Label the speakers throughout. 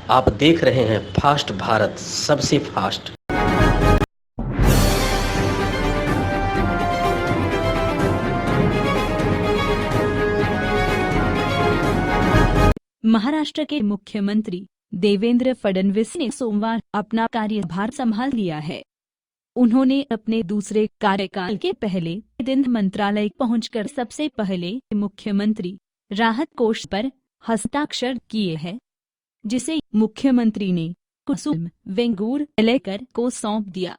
Speaker 1: आप देख रहे हैं फास्ट भारत, सबसे फास्ट।
Speaker 2: महाराष्ट्र के मुख्यमंत्री देवेंद्र फडणवीस ने सोमवार अपना कार्यभार संभाल लिया है। उन्होंने अपने दूसरे कार्यकाल के पहले दिन मंत्रालय पहुंचकर सबसे पहले मुख्यमंत्री राहत कोष पर हस्ताक्षर किए हैं, जिसे मुख्यमंत्री ने कुसुम वेंगुर्लेकर को सौंप दिया।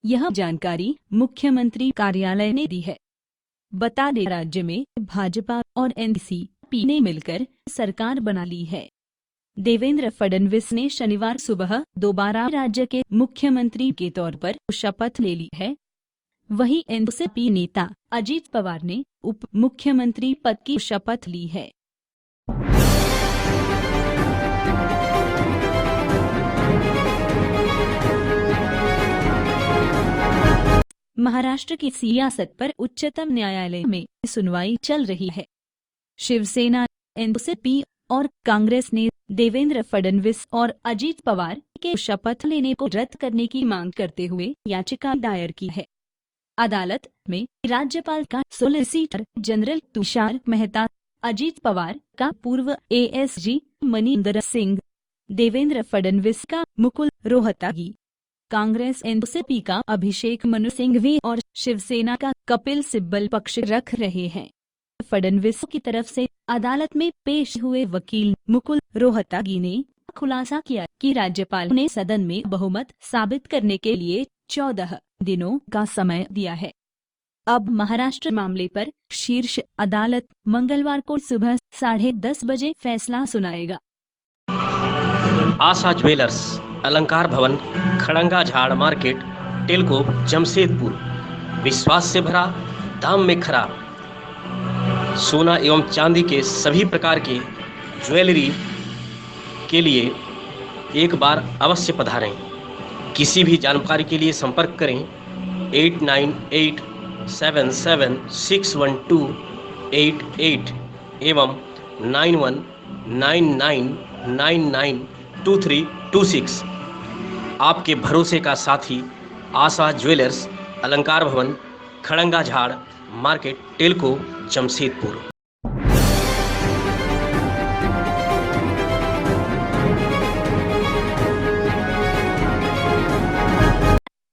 Speaker 2: यह जानकारी मुख्यमंत्री कार्यालय ने दी है। बता दें, राज्य में भाजपा और एनसीपी ने मिलकर सरकार बना ली है। देवेंद्र फडणवीस ने शनिवार सुबह दोबारा राज्य के मुख्यमंत्री के तौर पर शपथ ले ली है। वहीं एनसीपी नेता अजित पवार ने उप मुख्यमंत्री पद की शपथ ली है। महाराष्ट्र की सियासत पर उच्चतम न्यायालय में सुनवाई चल रही है। शिवसेना, एनसीपी और कांग्रेस ने देवेंद्र फडणवीस और अजित पवार के शपथ लेने को रद्द करने की मांग करते हुए याचिका दायर की है। अदालत में राज्यपाल का सॉलिसिटर जनरल तुषार मेहता, अजित पवार का पूर्व एएसजी मनिंदर सिंह, देवेंद्र फडणवीस का मुकुल रोहतगी, कांग्रेस एनसीपी का अभिषेक मनु सिंघवी और शिवसेना का कपिल सिब्बल पक्ष रख रहे हैं। फडणवीस की तरफ से अदालत में पेश हुए वकील मुकुल रोहतगी ने खुलासा किया कि राज्यपाल ने सदन में बहुमत साबित करने के लिए 14 दिनों का समय दिया है। अब महाराष्ट्र मामले पर शीर्ष अदालत मंगलवार को सुबह 10:30 बजे फैसला सुनाएगा।
Speaker 1: आशा ज्वेलर्स, अलंकार भवन, खड़ंगा झाड़ मार्केट, टेलको, जमशेदपुर। विश्वास से भरा, दाम में खरा। सोना एवं चांदी के सभी प्रकार के ज्वेलरी के लिए एक बार अवश्य पधारें। किसी भी जानकारी के लिए संपर्क करें 8987761288 एवं 9199992326। आपके भरोसे का साथी आशा ज्वेलर्स, अलंकार भवन, खड़ंगा झाड़ मार्केट, टेलको, जमशेदपुर।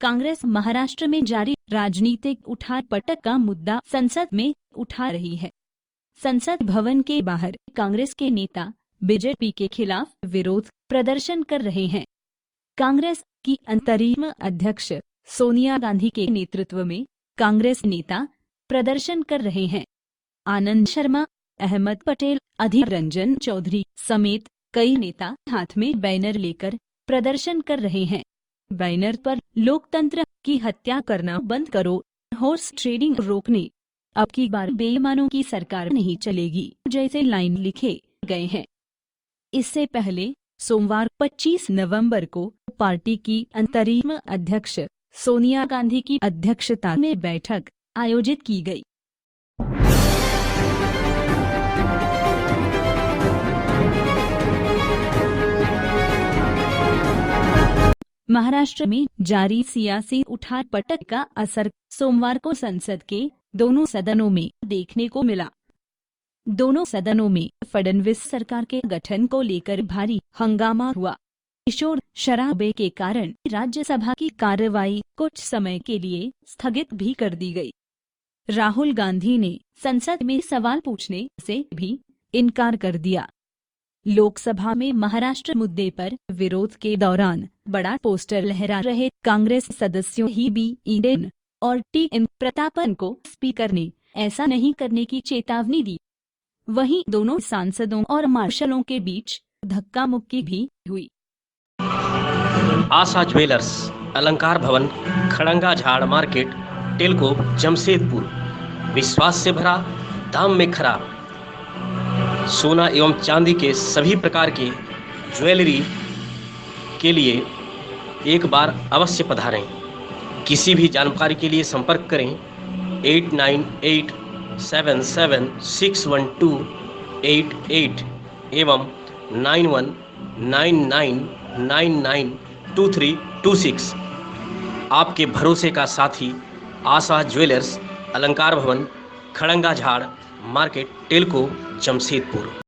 Speaker 2: कांग्रेस महाराष्ट्र में जारी राजनीतिक उठापटक का मुद्दा संसद में उठा रही है। संसद भवन के बाहर कांग्रेस के नेता बीजेपी के खिलाफ विरोध प्रदर्शन कर रहे हैं। कांग्रेस की अंतरिम अध्यक्ष सोनिया गांधी के नेतृत्व में कांग्रेस नेता प्रदर्शन कर रहे हैं। आनंद शर्मा, अहमद पटेल, अधीर रंजन चौधरी समेत कई नेता हाथ में बैनर लेकर प्रदर्शन कर रहे हैं। बैनर पर लोकतंत्र की हत्या करना बंद करो, हॉर्स ट्रेडिंग रोकने, अब की बार बेईमानों की सरकार नहीं चलेगी जैसे लाइन लिखे गए हैं। इससे पहले सोमवार 25 नवंबर को पार्टी की अंतरिम अध्यक्ष सोनिया गांधी की अध्यक्षता में बैठक आयोजित की गई। महाराष्ट्र में जारी सियासी उठापटक का असर सोमवार को संसद के दोनों सदनों में देखने को मिला। दोनों सदनों में फडणवीस सरकार के गठन को लेकर भारी हंगामा हुआ। शोर शराबे के कारण राज्यसभा की कार्रवाई कुछ समय के लिए स्थगित भी कर दी गई। राहुल गांधी ने संसद में सवाल पूछने से भी इनकार कर दिया। लोकसभा में महाराष्ट्र मुद्दे पर विरोध के दौरान बड़ा पोस्टर लहरा रहे कांग्रेस सदस्यों ही बी ईडेन और टी.एन. प्रतापन को स्पीकर ने ऐसा नहीं करने की चेतावनी दी। वहीं दोनों सांसदों और मार्शलों के बीच धक्का मुक्की भी हुई।
Speaker 1: आशा ज्वेलर्स, अलंकार भवन, खड़ंगा झाड़ मार्केट, टेलको, जमशेदपुर। विश्वास से भरा, दाम में खरा। सोना एवं चांदी के सभी प्रकार के ज्वेलरी के लिए एक बार अवश्य पधारें। किसी भी जानकारी के लिए संपर्क करें 8987761288 एवं 9199992326। आपके भरोसे का साथी आशा ज्वेलर्स, अलंकार भवन, खड़ंगा झाड़ मार्केट, टेलको, जमशेदपुर।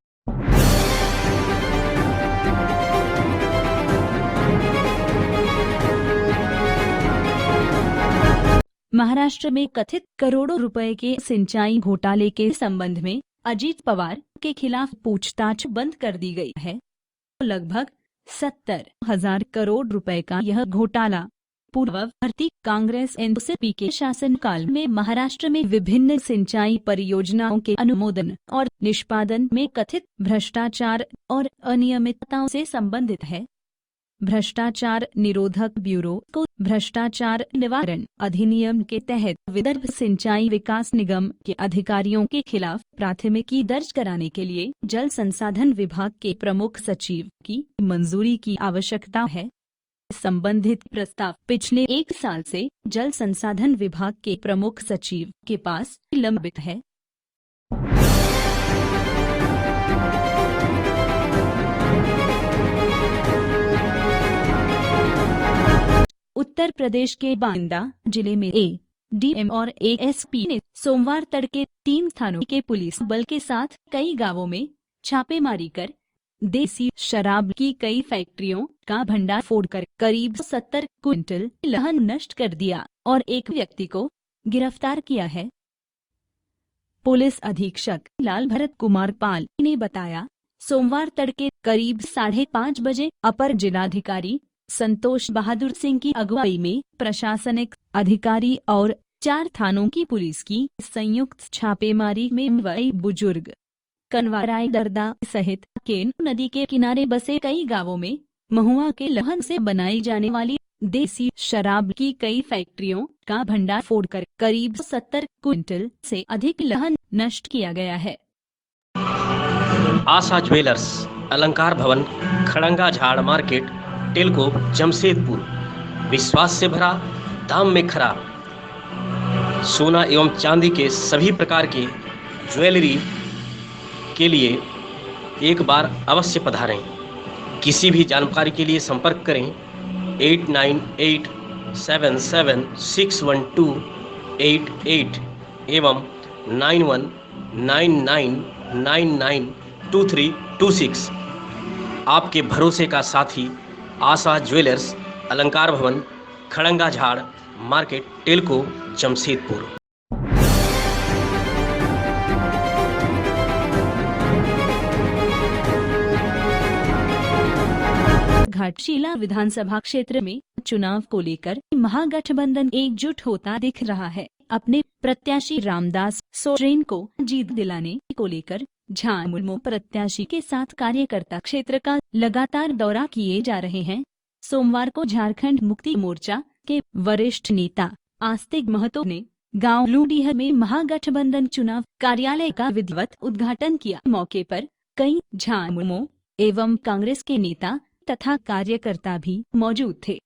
Speaker 2: महाराष्ट्र में कथित करोड़ों रुपए के सिंचाई घोटाले के संबंध में अजीत पवार के खिलाफ पूछताछ बंद कर दी गई है। लगभग 70,000 करोड़ रुपए का यह घोटाला पूर्ववर्ती कांग्रेस एनसीपी के शासनकाल में महाराष्ट्र में विभिन्न सिंचाई परियोजनाओं के अनुमोदन और निष्पादन में कथित भ्रष्टाचार और अनियमितताओं से संबंधित है। भ्रष्टाचार निरोधक ब्यूरो को भ्रष्टाचार निवारण अधिनियम के तहत विदर्भ सिंचाई विकास निगम के अधिकारियों के खिलाफ प्राथमिकी दर्ज कराने के लिए जल संसाधन विभाग के प्रमुख सचिव की मंजूरी की आवश्यकता है। संबंधित प्रस्ताव पिछले 1 साल से जल संसाधन विभाग के प्रमुख सचिव के पास लंबित है। उत्तर प्रदेश के बांदा जिले में एडीएम और एएसपी ने सोमवार तड़के 3 स्थानों के पुलिस बल के साथ कई गांवों में छापेमारी कर देसी शराब की कई फैक्ट्रियों का भंडार फोड़कर करीब 70 क्विंटल लहन नष्ट कर दिया और एक व्यक्ति को गिरफ्तार किया है। पुलिस अधीक्षक लाल भरत कुमार पाल ने बताया, सोमवार तड़के करीब 5:30 बजे अपर जिलाधिकारी संतोष बहादुर सिंह की अगुवाई में प्रशासनिक अधिकारी और 4 थानों की पुलिस की संयुक्त छापेमारी में वही बुजुर्ग कनवाराय दरदा सहित केन नदी के किनारे बसे कई गांवों में महुआ के लहन से बनाई जाने वाली देसी शराब की कई फैक्ट्रियों का भंडार फोड़कर करीब 70 क्विंटल से अधिक लहन नष्ट किया गया है।
Speaker 1: आशा ज्वेलर्स, अलंकार भवन, खड़ंगा झाड़ मार्केट, टेलको, जमशेदपुर। विश्वास से भरा, दाम में खरा। सोना एवं चांदी के सभी प्रकार के ज्वेलरी के लिए एक बार अवश्य पधारें। किसी भी जानकारी के लिए संपर्क करें 8987761288 एवं 9199992326। आपके भरोसे का साथी आशा ज्वेलर्स, अलंकार भवन, खड़ंगा झाड़ मार्केट, टेलको, जमशेदपुर।
Speaker 2: घाटशिला विधानसभा क्षेत्र में चुनाव को लेकर महागठबंधन एकजुट होता दिख रहा है। अपने प्रत्याशी रामदास सोरेन को जीत दिलाने को लेकर झामुमो प्रत्याशी के साथ कार्यकर्ता क्षेत्र का लगातार दौरा किए जा रहे हैं। सोमवार को झारखंड मुक्ति मोर्चा के वरिष्ठ नेता आस्तिक महतो ने गांव लूडीह में महागठबंधन चुनाव कार्यालय का विधिवत उद्घाटन किया। मौके पर कई झामुमो एवं कांग्रेस के नेता तथा कार्यकर्ता भी मौजूद थे।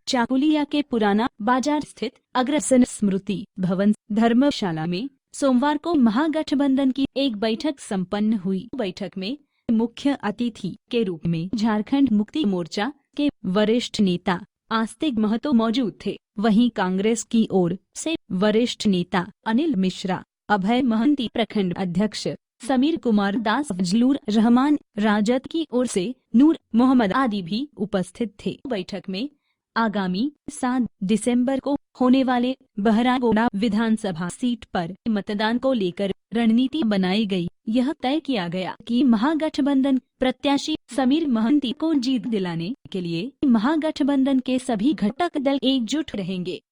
Speaker 2: चाकुलिया के पुराना बाजार स्थित अग्रसेन स्मृति भवन धर्मशाला में सोमवार को महागठबंधन की एक बैठक संपन्न हुई। बैठक में मुख्य अतिथि के रूप में झारखंड मुक्ति मोर्चा के वरिष्ठ नेता आस्तिक महतो मौजूद थे। वहीं कांग्रेस की ओर से वरिष्ठ नेता अनिल मिश्रा, अभय महंती, प्रखंड अध्यक्ष समीर कुमार दास, फजलुर रहमान, राजद की ओर से नूर मोहम्मद आदि भी उपस्थित थे। बैठक में आगामी 7 दिसंबर को होने वाले बहरागोड़ा विधानसभा सीट पर मतदान को लेकर रणनीति बनाई गई। यह तय किया गया कि महागठबंधन प्रत्याशी समीर महंती को जीत दिलाने के लिए महागठबंधन के सभी घटक दल एकजुट रहेंगे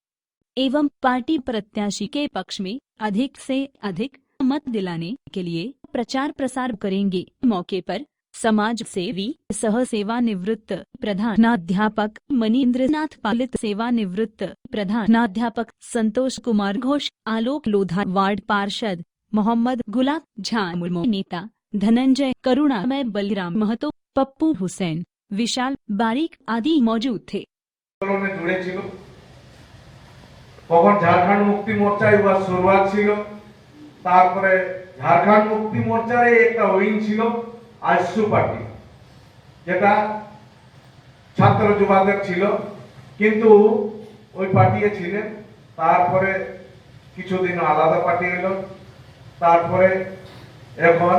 Speaker 2: एवं पार्टी प्रत्याशी के पक्ष में अधिक से अधिक मत दिलाने के लिए प्रचार प्रसार करेंगे। मौके पर समाज सेवी सह सेवानिवृत्त प्रधानाध्यापक मनीन्द्रनाथ पालित, सेवानिवृत्त प्रधानाध्यापक संतोष कुमार घोष, आलोक लोधा, वार्ड पार्षद मोहम्मद गुलाब, झामुमो नेता धनंजय, करुणामय, बलिराम महतो, पप्पू हुसैन, विशाल बारीक आदि मौजूद थे।
Speaker 3: তখন ঝাড়খণ্ড মুক্তি মোর্চায় উহার শুরুয়াত ছিল। তারপরে ঝাড়খণ্ড মুক্তি মোর্চারে একটা উইং ছিল আইসু পার্টি, যেটা ছাত্র যুবাদের ছিল, কিন্তু ওই পার্টিয়ে ছিলেন। তারপরে কিছুদিন আলাদা পার্টি এলো, তারপরে এখন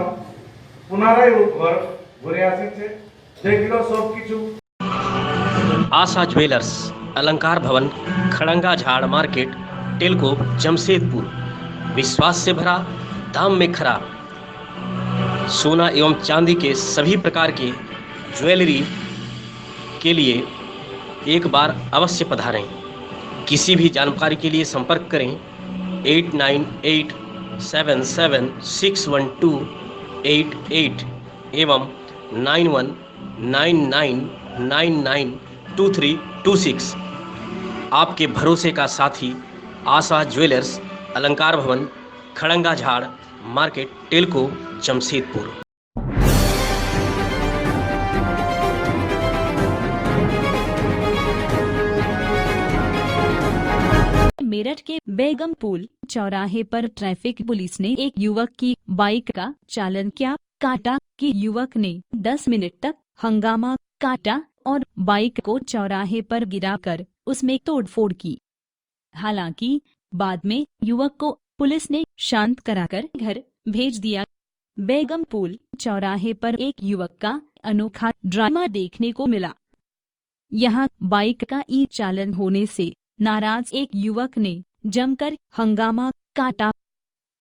Speaker 3: পুনরায় ও ঘর ঘুরে আসছে, যেগুলো সব কিছু।
Speaker 1: आशा ज्वेलर्स, अलंकार भवन, खड़ंगा झाड़ मार्केट, टेलको, जमशेदपुर। विश्वास से भरा, दाम में खरा। सोना एवं चांदी के सभी प्रकार के ज्वेलरी के लिए एक बार अवश्य पधारें। किसी भी जानकारी के लिए संपर्क करें 8987761288 एवं 9199992326। आपके भरोसे का साथी आशा ज्वेलर्स, अलंकार भवन, खड़ंगा झाड़ मार्केट, टेलको, जमशेदपुर।
Speaker 2: मेरठ के बेगमपुल चौराहे पर ट्रैफिक पुलिस ने एक युवक की बाइक का चालन किया, काटा कि युवक ने 10 मिनट तक हंगामा काटा और बाइक को चौराहे पर गिराकर उसमें तोड़फोड़ की। हालांकि बाद में युवक को पुलिस ने शांत कराकर घर भेज दिया। बेगमपुल चौराहे पर एक युवक का अनोखा ड्रामा देखने को मिला। यहां बाइक का ई चालन होने से नाराज एक युवक ने जमकर हंगामा काटा।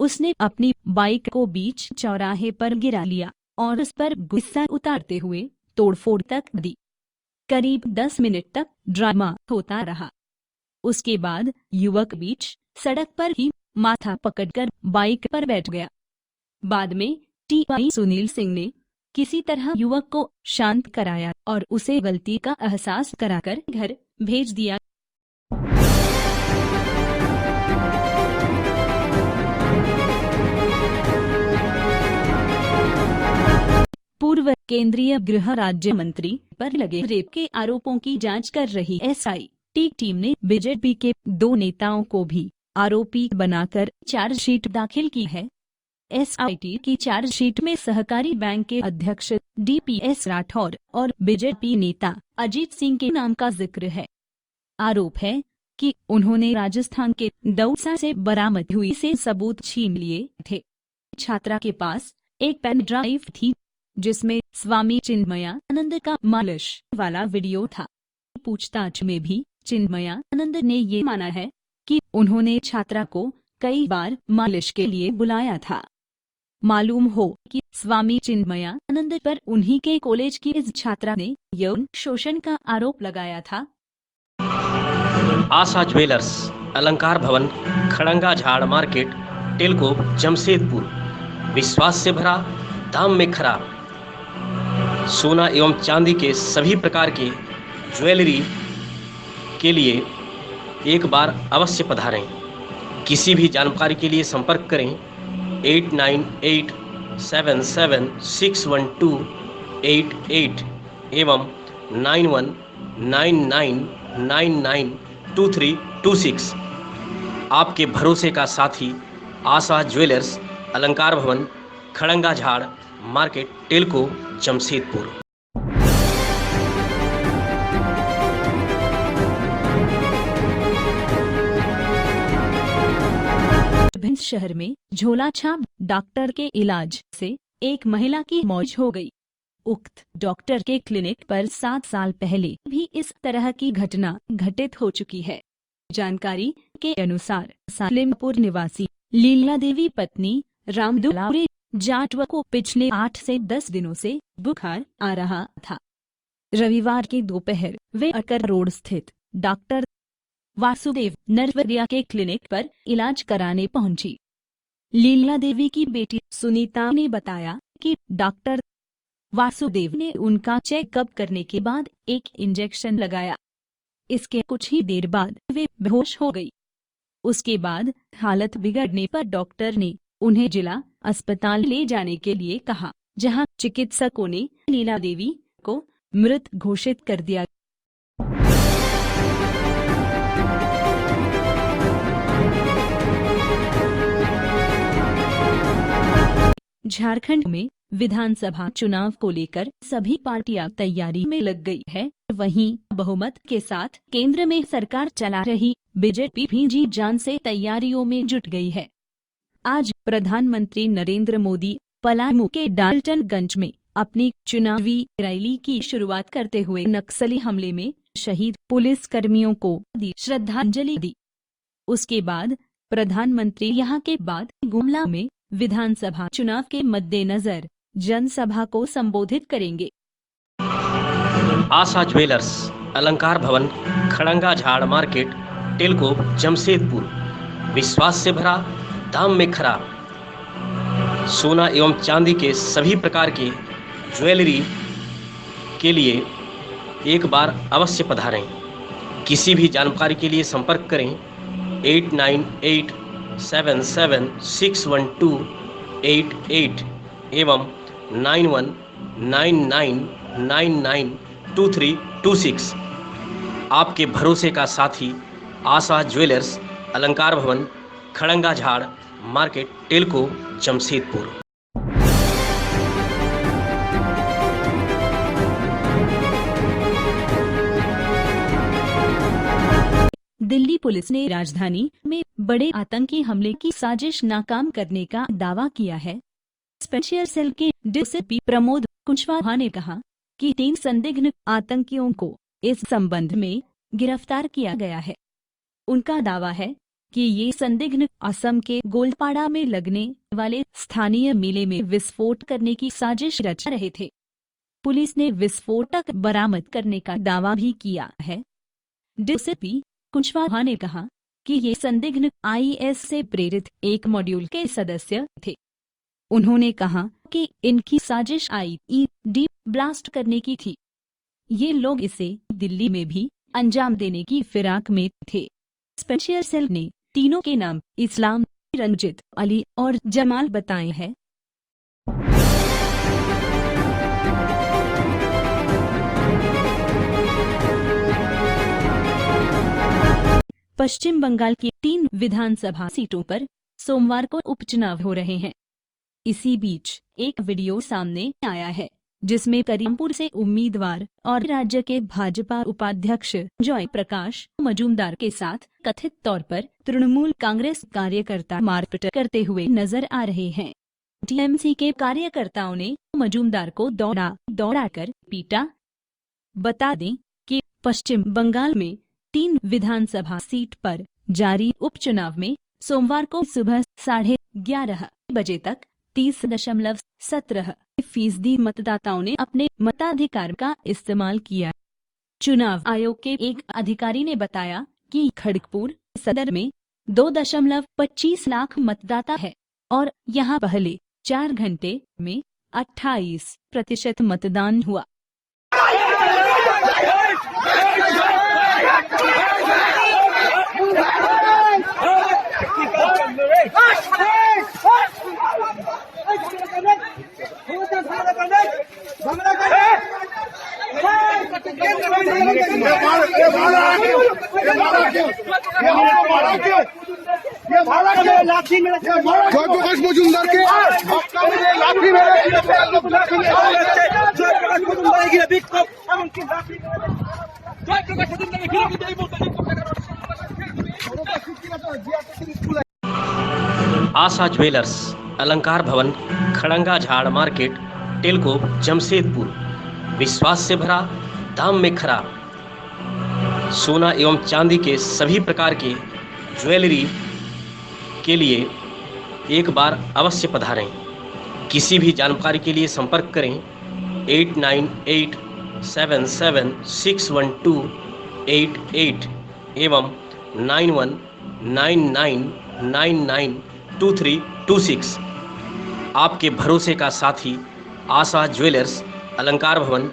Speaker 2: उसने अपनी बाइक को बीच चौराहे पर गिरा लिया और उस पर गुस्सा उतारते हुए तोड़फोड़ तक दी। करीब 10 मिनट तक ड्रामा होता रहा। उसके बाद युवक बीच सड़क पर ही माथा पकड़कर बाइक पर बैठ गया। बाद में टीआई सुनील सिंह ने किसी तरह युवक को शांत कराया और उसे गलती का एहसास कराकर घर भेज दिया। पूर्व केंद्रीय गृह राज्य मंत्री पर लगे रेप के आरोपों की जांच कर रही एसआईटी टीम ने बीजेपी के 2 नेताओं को भी आरोपी बनाकर चार्जशीट दाखिल की है। एसआईटी की चार्जशीट में सहकारी बैंक के अध्यक्ष डीपीएस राठौर और बीजेपी नेता अजीत सिंह के नाम का जिक्र है। आरोप है कि उन्होंने राजस्थान के दौसा से बरामद हुई से सबूत छीन लिए थे। छात्रा के पास एक पेन ड्राइव थी जिसमें स्वामी चिन्मयानंद का मालिश वाला वीडियो था। पूछताछ में भी चिन्मयानंद ने ये माना है कि उन्होंने छात्रा को कई बार मालिश के लिए बुलाया था। मालूम हो कि स्वामी चिन्मयानंद पर उन्हीं के कॉलेज की इस छात्रा ने यौन शोषण का आरोप लगाया था।
Speaker 1: आशा ज्वेलर्स, अलंकार भवन, खड़ंगा झाड़ मार्केट, टेलको, जमशेदपुर। विश्वास से भरा, दाम में खरा। सोना एवं चांदी के सभी प्रकार के ज्वेलरी के लिए एक बार अवश्य पधारें। किसी भी जानकारी के लिए संपर्क करें 8987761288 एवं 9199992326। आपके भरोसे का साथी आशा ज्वेलर्स, अलंकार भवन, खड़ंगा झाड़ मार्केट, टेलको, जमशेदपुर।
Speaker 2: भिंड शहर में झोला छाप डॉक्टर के इलाज से एक महिला की मौत हो गई। उक्त डॉक्टर के क्लिनिक पर 7 साल पहले भी इस तरह की घटना घटित हो चुकी है। जानकारी के अनुसार सालिमपुर निवासी लीला देवी पत्नी रामदुलारे जाटवा को पिछले 8 से 10 दिनों से बुखार आ रहा था। रविवार के दोपहर वे अकर रोड स्थित डॉक्टर वासुदेव नरवरिया के क्लिनिक पर इलाज कराने पहुंची। लीला देवी की बेटी सुनीता ने बताया कि डॉक्टर वासुदेव ने उनका चेकअप करने के बाद एक इंजेक्शन लगाया। इसके कुछ ही देर बाद वे बेहोश हो गई। उसके बाद हालत बिगड़ने पर डॉक्टर ने उन्हें जिला अस्पताल ले जाने के लिए कहा, जहां चिकित्सकों ने लीला देवी को मृत घोषित कर दिया। झारखंड में विधानसभा चुनाव को लेकर सभी पार्टियां तैयारी में लग गई है। वहीं बहुमत के साथ केंद्र में सरकार चला रही बीजेपी भी जी जान से तैयारियों में जुट गई है। आज प्रधानमंत्री नरेंद्र मोदी पलामू के डाल्टनगंज में अपनी चुनावी रैली की शुरुआत करते हुए नक्सली हमले में शहीद पुलिस कर्मियों को दी श्रद्धांजलि दी। उसके बाद प्रधानमंत्री यहां के बाद गुमला में विधानसभा चुनाव के मद्देनजर जनसभा को संबोधित करेंगे।
Speaker 1: आशा ज्वेलर्स, अलंकार भवन, खड़ंगा झाड़ मार्केट, टेलको, जमशेदपुर। विश्वास से भरा, दाम में खरा। सोना एवं चांदी के सभी प्रकार के ज्वेलरी के लिए एक बार अवश्य पधारें। किसी भी जानकारी के लिए संपर्क करें 8987761288 एवं 9199992326। आपके भरोसे का साथी आशा ज्वेलर्स, अलंकार भवन, खड़ंगा झाड़ market, Telco, Jamshedpur.
Speaker 2: Delhi police ने राजधानी में बड़े आतंकी हमले की साजिश नाकाम करने का दावा किया है। स्पेशल सेल के डीएसपी प्रमोद कुशवाहा ने कहा कि 3 संदिग्ध आतंकियों को इस संबंध में गिरफ्तार किया गया है। उनका दावा है कि ये संदिग्ध असम के गोलपाड़ा में लगने वाले स्थानीय मेले में विस्फोट करने की साजिश रच रहे थे। पुलिस ने विस्फोटक बरामद करने का दावा भी किया है। डीएसपी कुशवाहा ने कहा कि ये संदिग्ध आईएस से प्रेरित एक मॉड्यूल के सदस्य थे। उन्होंने कहा कि इनकी साजिश आईईडी ब्लास्ट करने की थी। ये लोग इसे दिल्ली में भी अंजाम देने की फिराक में थे। स्पेशल सेल ने तीनों के नाम इस्लाम, रंजित, अली और जमाल बताए हैं। पश्चिम बंगाल की 3 विधानसभा सीटों पर सोमवार को उपचुनाव हो रहे हैं। इसी बीच एक वीडियो सामने आया है जिसमें करीमपुर से उम्मीदवार और राज्य के भाजपा उपाध्यक्ष जय प्रकाश मजूमदार के साथ कथित तौर पर तृणमूल कांग्रेस कार्यकर्ता मारपीट करते हुए नजर आ रहे हैं। टीएमसी के कार्यकर्ताओं ने मजूमदार को दौड़ाकर पीटा। बता दें कि पश्चिम बंगाल में 3 विधानसभा सीट पर जारी उपचुनाव में सोमवार को सुबह 11:30 बजे तक 30.17% मतदाताओं ने अपने मताधिकार का इस्तेमाल किया। चुनाव आयोग के एक अधिकारी ने बताया कि खड़गपुर सदर में 2.25 लाख मतदाता है और यहां पहले 4 घंटे में 28% मतदान हुआ।
Speaker 4: जयप्रकाश मजूमदार के लाठी
Speaker 1: आशा ज्वेलर्स, अलंकार भवन, खड़ंगा झाड़ मार्केट, टेलको, जमशेदपुर। विश्वास से भरा, दाम में खरा। सोना एवं चांदी के सभी प्रकार के ज्वेलरी के लिए एक बार अवश्य पधारें। किसी भी जानकारी के लिए संपर्क करें 8987761288 एवं 9199992326। आपके भरोसे का साथी आशा ज्वेलर्स, अलंकार भवन,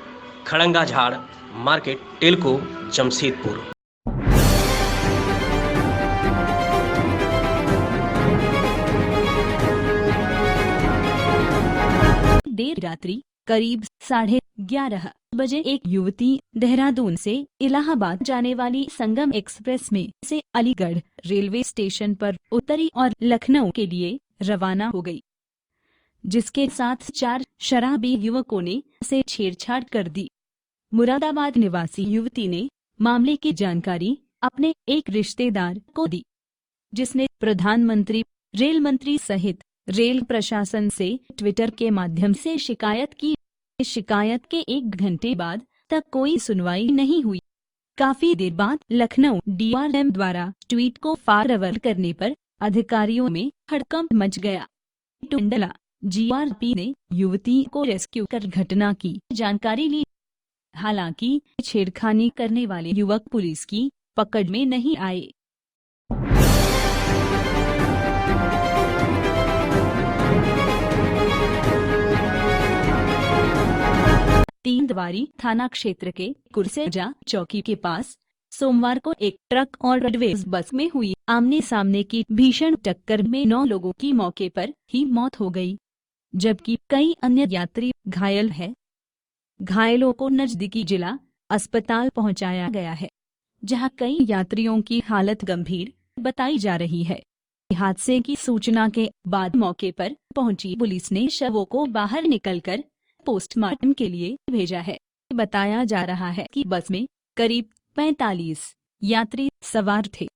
Speaker 1: खड़ंगा झाड़ मार्केट, टेलको, जमशेदपुर।
Speaker 2: देर रात्रि करीब 11:30 बजे एक युवती देहरादून से इलाहाबाद जाने वाली संगम एक्सप्रेस में से अलीगढ़ रेलवे स्टेशन पर उतरी और लखनऊ के लिए रवाना हो गई। जिसके साथ 4 शराबी युवकों ने से छेड़छाड़ कर दी। मुरादाबाद निवासी युवती ने मामले की जानकारी अपने एक रिश्तेदार को दी, जिसने प्रधानमंत्री, रेल मंत्री सहित रेल प्रशासन से ट्विटर के माध्यम से शिकायत की। शिकायत के 1 घंटे बाद तक कोई सुनवाई नहीं हुई। काफी देर बाद लखनऊ DRM द्वारा ट्वीट को फॉरवर्ड करने पर अधिकारियों में हड़कंप मच गया। टुंडला GRP ने युवती को रेस्क्यू कर घटना की जानकारी ली। हालांकि छेड़खानी करने वाले युवक पुलिस की पकड़ में नहीं आए। तीनद्वारी थाना क्षेत्र के कुरसेजा चौकी के पास सोमवार को एक ट्रक और रोडवेज बस में हुई आमने सामने की भीषण टक्कर में 9 लोगों की मौके पर ही मौत हो गई, जबकि कई अन्य यात्री घायल हैं। घायलों को नजदीकी जिला अस्पताल पहुंचाया गया है, जहां कई यात्रियों की हालत गंभीर बताई जा रही है। हादसे की सूचना के बाद मौके पर पहुंची पुलिस ने शवों को बाहर निकलकर पोस्टमार्टम के लिए भेजा है। बताया जा रहा है कि बस में करीब 45 यात्री सवार थे।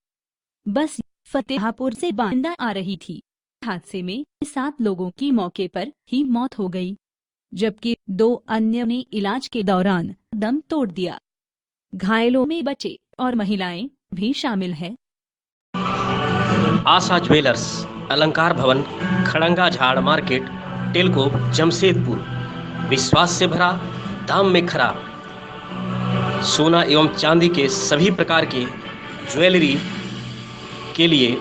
Speaker 2: बस फतेहापुर से बांदा आ रही थी। हादसे में 7 लोगों की मौके पर ही मौत हो गई, जबकि 2 अन्य ने इलाज के दौरान दम तोड़ दिया। घायलों में बच्चे और महिलाएं भी शामिल हैं।
Speaker 1: आशा ज्वेलर्स, अलंकार भवन, खड़ंगा झाड़ मार्केट, टेलको, जमशेदपुर। विश्वास से भरा, दाम में खरा। सोना एवं चांदी के सभी प्रकार के ज्वेलरी के लिए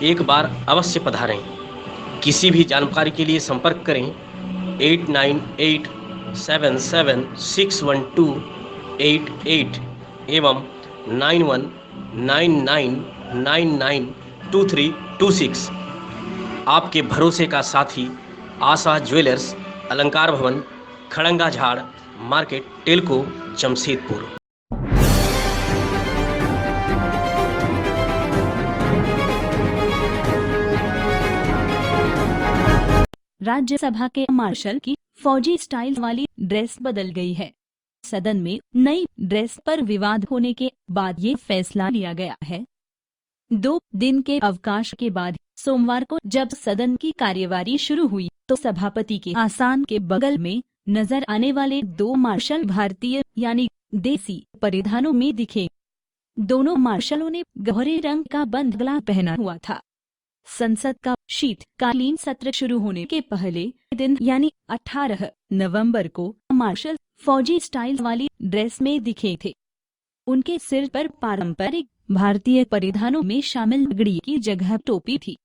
Speaker 1: एक बार अवश्य पधारें। किसी भी जानकारी के लिए संपर्क करें 8987761288 एवं 9199992326। आपके भरोसे का साथी आशा ज्वेलर्स, अलंकार भवन, खड़ंगा झाड़ मार्केट, टेलको, जमशेदपुर।
Speaker 2: राज्यसभा के मार्शल की फौजी स्टाइल वाली ड्रेस बदल गई है। सदन में नई ड्रेस पर विवाद होने के बाद ये फैसला लिया गया है। 2 दिन के अवकाश के बाद सोमवार को जब सदन की कार्यवाही शुरू हुई तो सभापति के आसन के बगल में नजर आने वाले 2 मार्शल भारतीय यानी देसी परिधानों में दिखे। दोनों मार्शलों ने गहरे रंग का बंद गला पहना हुआ था। संसद का शीतकालीन सत्र शुरू होने के पहले दिन यानी 18 नवंबर को मार्शल फौजी स्टाइल वाली ड्रेस में दिखे थे। उनके सिर पर पारंपरिक भारतीय परिधानों में शामिल पगड़ी की जगह टोपी थी।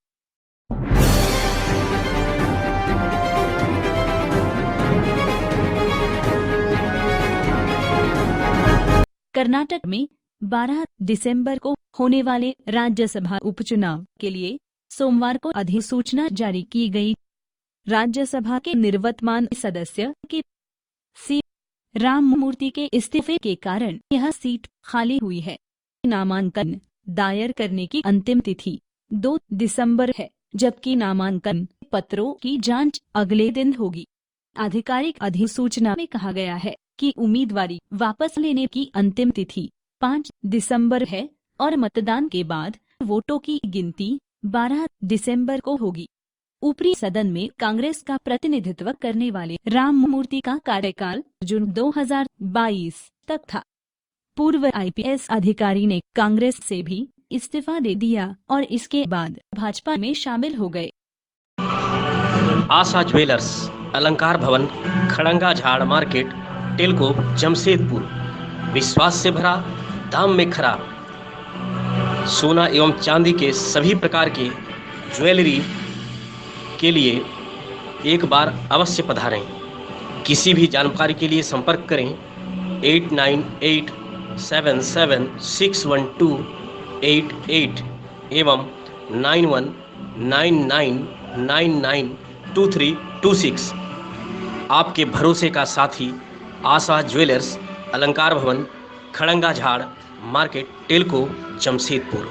Speaker 2: कर्नाटक में 12 दिसंबर को होने वाले राज्यसभा उपचुनाव के लिए सोमवार को अधिसूचना जारी की गई। राज्यसभा के निवर्तमान सदस्य के सी राममूर्ति के इस्तीफे के कारण यह सीट खाली हुई है। नामांकन दायर करने की अंतिम तिथि 2 दिसंबर है, जबकि नामांकन पत्रों की जांच अगले दिन होगी। आधिकारिक अधिसूचना में कहा गया है कि उम्मीदवारी वापस लेने की अंतिम तिथि 5 दिसंबर है और मतदान के बाद वोटों की गिनती 12 दिसंबर को होगी। ऊपरी सदन में कांग्रेस का प्रतिनिधित्व करने वाले राममूर्ति का कार्यकाल जून 2022 तक था। पूर्व IPS अधिकारी ने कांग्रेस से भी इस्तीफा दे दिया और इसके बाद भाजपा में शामिल हो गए।
Speaker 1: आशा ज्वेलर्स, अलंकार भवन, खड़ंगा झाड़ मार्केट, टेलको, जमशेदपुर। विश्वास से भरा, दाम में खरा। सोना एवं चांदी के सभी प्रकार के ज्वेलरी के लिए एक बार अवश्य पधारें। किसी भी जानकारी के लिए संपर्क करें 8987761288 एवं 9199992326। आपके भरोसे का साथी आशा ज्वेलर्स, अलंकार भवन, खड़ंगा झाड़ मार्केट, टेलको, जमशेदपुर।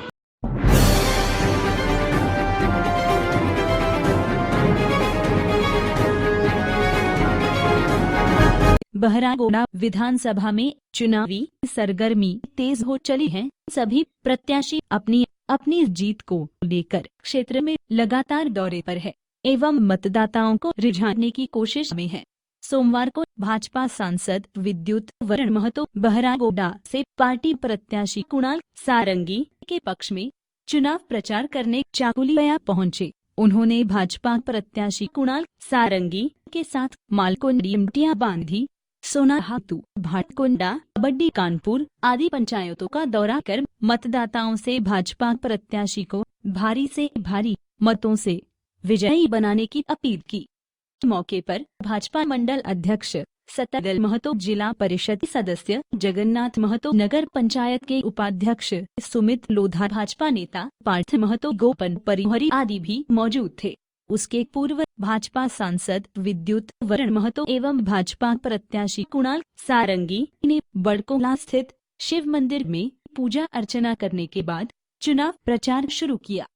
Speaker 2: बहरागोड़ा विधानसभा में चुनावी सरगर्मी तेज हो चली है। सभी प्रत्याशी अपनी अपनी जीत को लेकर क्षेत्र में लगातार दौरे पर है एवं मतदाताओं को रिझाने की कोशिश में है। सोमवार को भाजपा सांसद विद्युत वरण महतो बहरागोड़ा से पार्टी प्रत्याशी कुणाल सारंगी के पक्ष में चुनाव प्रचार करने चाकुलिया पहुंचे। उन्होंने भाजपा प्रत्याशी कुणाल सारंगी के साथ मालकुंडी मटिया बांधी, सोनाहातू, भाटकुंडा, बड्डी कानपुर आदि पंचायतों का दौरा कर मतदाताओं से भाजपा प्रत्याशी को भारी से भारी मतों से विजयी बनाने की अपील की। मौके पर भाजपा मंडल अध्यक्ष सतदल महतो, जिला परिषद सदस्य जगन्नाथ महतो, नगर पंचायत के उपाध्यक्ष सुमित लोधा, भाजपा नेता पार्थ महतो, गोपन परिहरी आदि भी मौजूद थे। उसके पूर्व भाजपा सांसद विद्युत वरण महतो एवं भाजपा प्रत्याशी कुणाल सारंगी ने बड़कोला स्थित शिव मंदिर में पूजा अर्चना करने के बाद चुनाव प्रचार शुरू किया।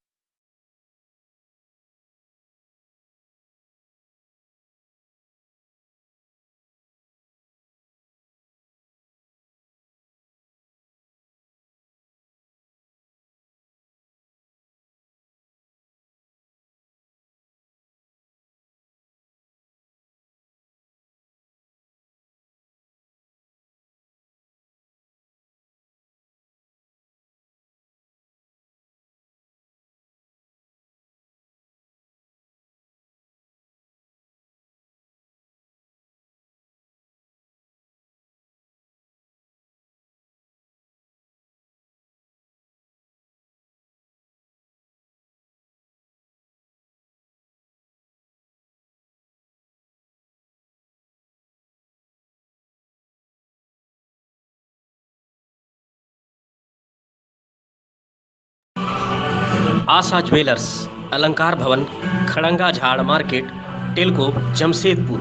Speaker 1: आशा ज्वेलर्स, अलंकार भवन, खड़ंगा झाड़ मार्केट, टेलको, जमशेदपुर।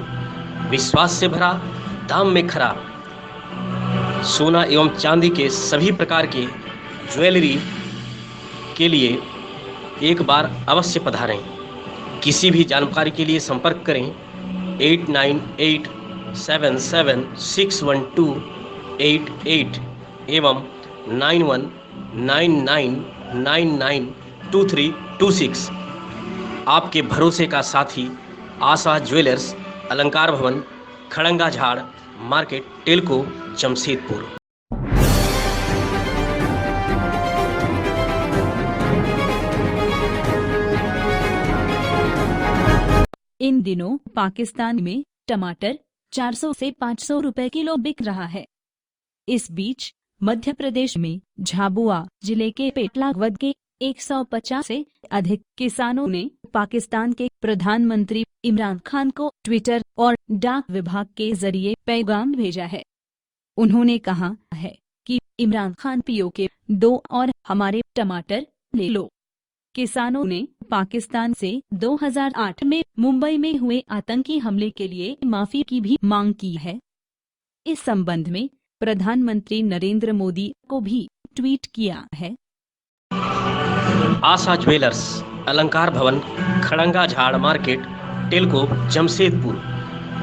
Speaker 1: विश्वास से भरा, दाम में खरा। सोना एवं चांदी के सभी प्रकार के ज्वेलरी के लिए एक बार अवश्य पधारें। किसी भी जानकारी के लिए संपर्क करें 8987761288 एवं 9199992326। आपके भरोसे का साथी आशा ज्वेलर्स, अलंकार भवन, खड़ंगा झाड़ मार्केट, टेलको, जमशेदपुर।
Speaker 2: इन दिनों पाकिस्तान में टमाटर 400 से 500 रुपए किलो बिक रहा है। इस बीच मध्य प्रदेश में झाबुआ जिले के पेटलावद के 150 से अधिक किसानों ने पाकिस्तान के प्रधानमंत्री इमरान खान को ट्विटर और डाक विभाग के जरिए पैगाम भेजा है। उन्होंने कहा है कि इमरान खान पीओके दो और हमारे टमाटर ले लो। किसानों ने पाकिस्तान से 2008 में मुंबई में हुए आतंकी हमले के लिए माफी की भी मांग की है। इस संबंध में प्रधानमंत्री नरेंद्र मोदी को भी ट्वीट किया है।
Speaker 1: आशा ज्वेलर्स, अलंकार भवन, खड़ंगा झाड़ मार्केट, टेलको, जमशेदपुर।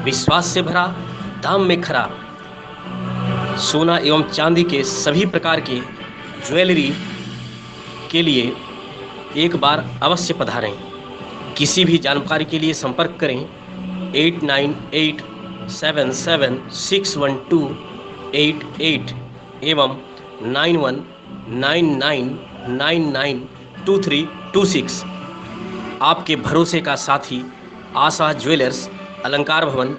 Speaker 1: विश्वास से भरा, दाम में खरा। सोना एवं चांदी के सभी प्रकार के ज्वेलरी के लिए एक बार अवश्य पधारें। किसी भी जानकारी के लिए संपर्क करें 8987761288 एवं 9199992326। आपके भरोसे का साथी आशा ज्वेलर्स, अलंकार भवन,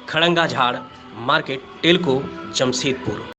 Speaker 1: खड़ंगा झाड़ मार्केट, टेलको, जमशेदपुर।